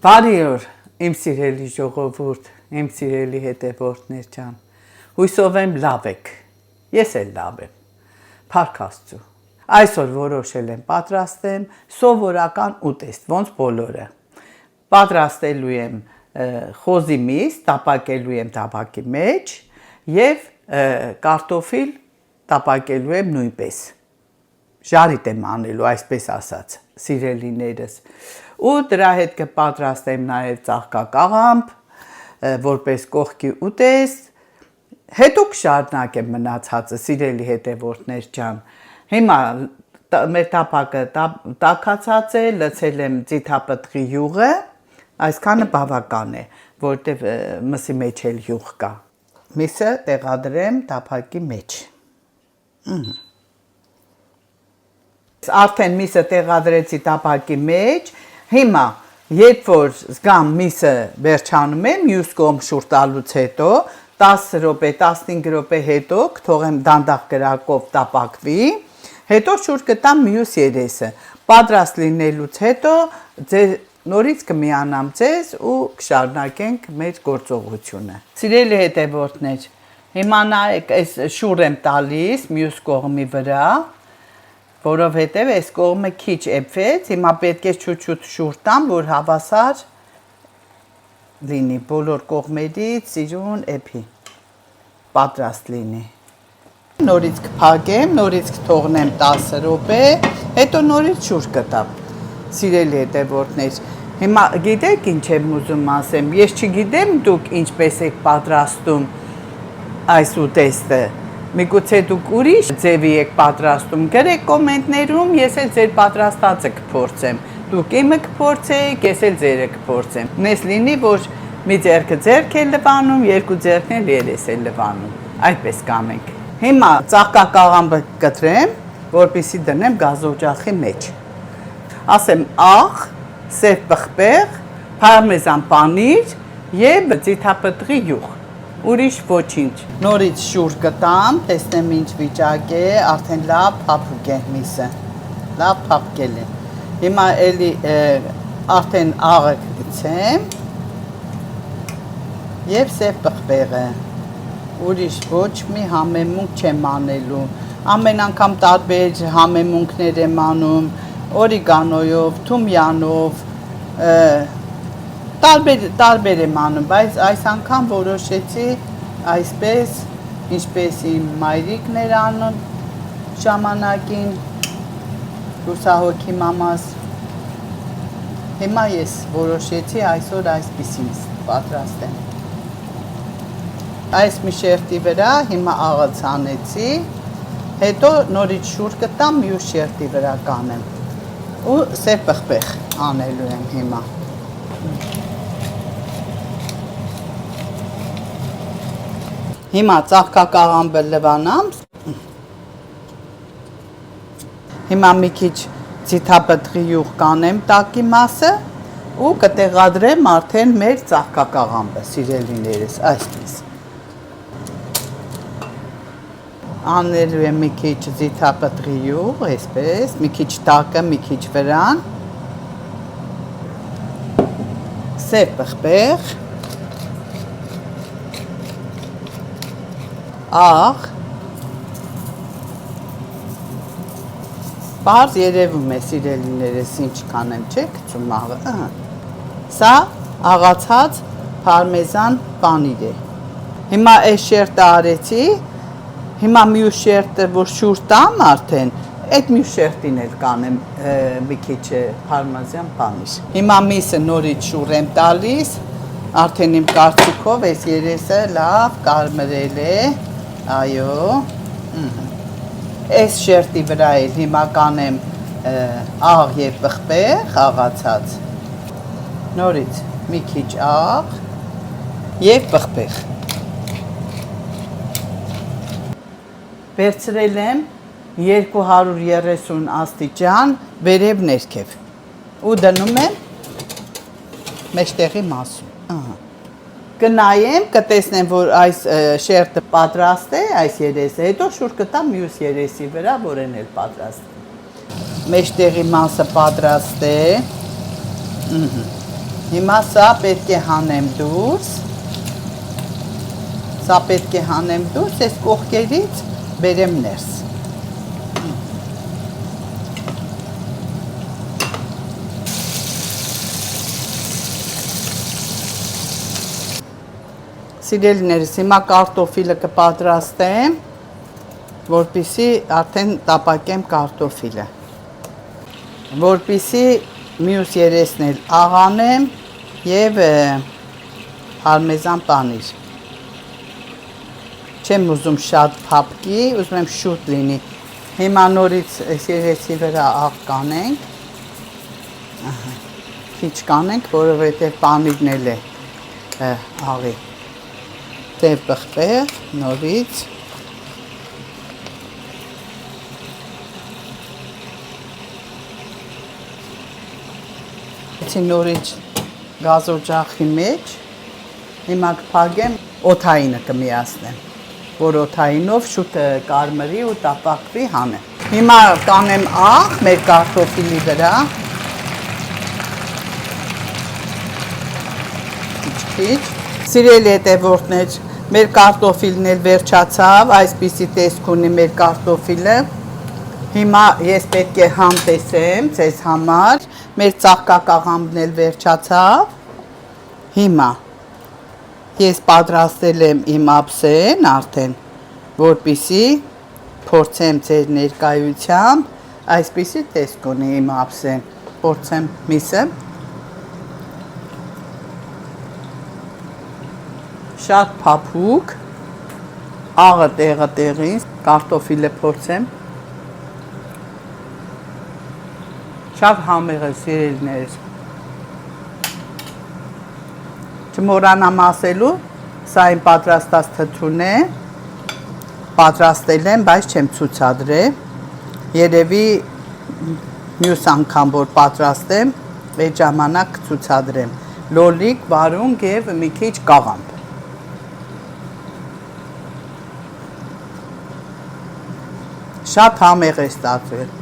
Բարի օր, իմ սիրելի ժողովուրդ, իմ սիրելի հետևորդներ ջան։ Հույսով եմ լավ եք։ Ես էլ լավ եմ։ Փառք Աստծո։ Այսօր որոշել եմ պատրաստեմ սովորական ուտեստ, ոնց բոլորը։ Պատրաստելու եմ խոզի միս, տապակելու եմ տապակի մեջ եւ կարտոֆիլ տապակելու եմ նույնպես։ Ժարիտ եմ անելու, այսպես ասած, սիրելիներս։ Ու դրա հետ կպատրաստեմ նաև ծաղկակաղամբ, որպես կողքի ուտեստ, հետո կշարունակեմ մնացածը, սիրելի հետևորդներ ջան։ Հիմա մեր տապակը տաքացած է, լցել եմ ձիթապտղի յուղը, այսքանը բավական է, որտեվ մսի մեջ էլ յուղ կա։ Միսը տեղադրեմ տապակի մեջ։ Արդեն միսը տեղադրեցի տապակի մեջ, հիմա երբ որ զգամ միսը վերջանում եմ, մյուս կողմ շուռ տալուց հետո 10 րոպե, 15 րոպե հետո կթողեմ դանդաղ կրակով տապակվի, հետո շուռ կտամ մյուս երեսը։ Պատրաստ լինելուց հետո նորից կմիանամ ձեզ ու կշարունակենք մեր գործողությունը։ Սիրելի հետևորդներ, հիմա նայեք, այս շուռ եմ տալիս մյուս կողմի վրա, որովհետև այս կողմը քիչ էփվեց, հիմա պետք է շուտ-շուտ շուռ տամ, որ հավասար լինի, բոլոր կողմերից սիրուն էփի, պատրաստ լինի։ Նորից կփակեմ, նորից կթողնեմ 10 րոպե, հետո նորից շուռ կտամ։ Սիրելի հետևորդներ, հիմա գիտեք ինչ եմ ուզում ասեմ, ես չգիտեմ դուք ինչպես եք պատրաստում այս ուտեստը, միգուցե դուք ուրիշ ձևի եք պատրաստում, գրեք կոմենտներում, ես էլ ձեր պատրաստածը կփորձեմ, դուք իմը կփորձեք, ես էլ ձերը կփորձեմ, նես լինի, որ մի ձեռքը ձեռք է լվանում, երկու ձեռքն էլ երես է լվանում, այդպես կանենք։ Հիմա ծաղկակաղամբը կտրեմ, որպեսզի դնեմ գազօջախի մեջ, ասեմ աղ, սև պղպեղ, պարմեզան պանիր և ձիթապտղի յուղ, ուրիշ ոչինչ։ Նորից շուռ կտամ, տեսնեմ ինչ վիճակ է, արդեն լավ փափուկ է միսը, լավ փափկել է։ Հիմա էլի արդեն աղը կգցեմ և սև պղպեղը, ուրիշ ոչ մի համեմունք չեմ անելու, ամեն անգամ տարբեր համեմունքներ եմ անում, օրիգանոյով, թումյանով, տարբեր եմ անում, բայց այս անգամ որոշեցի այսպես, ինչպես իմ մայրիկն էր անում ժամանակին, լուսահոգի մամաս, հիմա ես որոշեցի այսօր այսպիսին պատրաստեմ։ Այս մի շերտի վրա հիմա աղը ցանեցի, հետո նորից շուռ կտամ մյուս շերտի վրա կանեմ ու սև պղպեղ անելու եմ հիմա։ Հիմա ծաղկակաղամբը լվանամ, հիմա մի քիչ ձիթապտղի յուղ կանեմ տակի մասը ու կտեղադրեմ արդեն մեր ծաղկակաղամբը, սիրելիներս, այսպես։ Անելու եմ մի քիչ ձիթապտղի յուղ, այսպես, մի քիչ տակը, մի քիչ վրան, սև պղպեղ, աղ, պարզ երևում է սիրելիներս ինչ կանեմ, չէ գցում աղը, սա աղացած պարմեզան պանիր է, հիմա այս շերտը արեցի, հիմա մյուս շերտը, որ շուռ տամ արդեն, այդ մյուս շերտին էլ կանեմ մի քիչ պարմեզան պանիր, հիմա միսը նորից շուռ եմ տալիս, արդեն իմ կարծիքով այս երեսը լավ կարմրել է, այո, այս շերտի վրա էլ հիմա կանեմ աղ և պղպեղ աղացած, նորից մի քիչ աղ և պղպեղ։ Վերցրել եմ 230 աստիճան վերև ներքև ու դնում եմ մեջտեղի մասում։ Կնայեմ, կտեսնեմ, որ այս շերտը պատրաստ է, այս երեսը, հետո շուռ կտամ մյուս երեսի վրա, որն էլ պատրաստ է։ Մեջտեղի մասը պատրաստ է, Հիմա սա պետք է հանեմ դուրս։ Սա պետք է հանեմ դուրս, այս կողքերից բերեմ ներս։ Սիրելիներս, հիմա կարտոֆիլը կպատրաստեմ, որպեսզի արդեն տապակեմ կարտոֆիլը։ Որպեսզի մյուս երեսն էլ աղանեմ եւ պարմեզան պանիր։ Չեմ ուզում շատ փափկի, ուզում եմ շուտ լինի։ Հիմա նորից երեսի վրա աղ կանենք։ Քիչ կանենք, որովհետեւ պանիրն էլ է աղի։ Տև բխվեղ, նորից։ Նորից գազօջախի մեջ, հիմա կփակեմ, օդայինը կմիացնեմ, որ օդայինով շուտ կարմրի ու տապակվի հանեմ։ Հիմա կանեմ աղ մեր կարտոֆիլի վրա։ Քիչ։ Սիրելի հետևորդներ, մեր կարտոֆիլն էլ վերջացավ, այսպիսի տեսք ունի մեր կարտոֆիլը։ Հիմա ես պետք է համ տեսեմ ձեզ համար, մեր ծաղկակաղամբն էլ վերջացավ։ Հիմա ես պատրաստել եմ իմ ափսեն արդեն, որպեսզի փորձեմ ձեր ներկայությամբ, այսպիսի տեսք ունի իմ ափսեն, փորձեմ միսը։ Շատ փափուկ, աղը տեղը տեղին, կարտոֆիլը փորձեմ։ Շատ համեղ է, սիրելիներս։ Չմոռանամ ասելու, սա իմ պատրաստած թթուն է, պատրաստել եմ, բայց չեմ ցուցադրել։ Երևի մյուս անգամ որ պատրաստեմ, այդ ժամանակ կցուցադրեմ։ Լոլիկ, վարունգ եւ մի քիչ կաղամբ։ Շատ համեղ է ստացվել։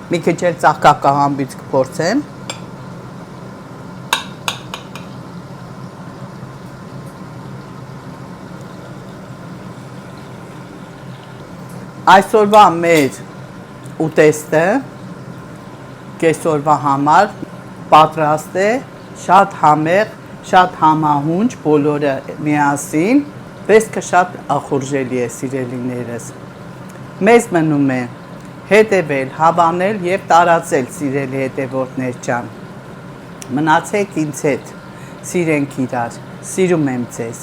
Մի քիչ էլ ծաղկակաղամբից կփորձեմ։ Այսօրվա մեր ուտեստը կեսօրվա համար պատրաստ է, շատ համեղ, շատ համահունչ, բոլորը միասին, տեսքը շատ ախորժելի է, սիրելիներս։ Մեզ մնում է հետևել, հավանել եւ տարածել, սիրելի հետևորդներ ջան։ Մնացեք ինձ հետ, սիրենք իրար, սիրում եմ ձեզ։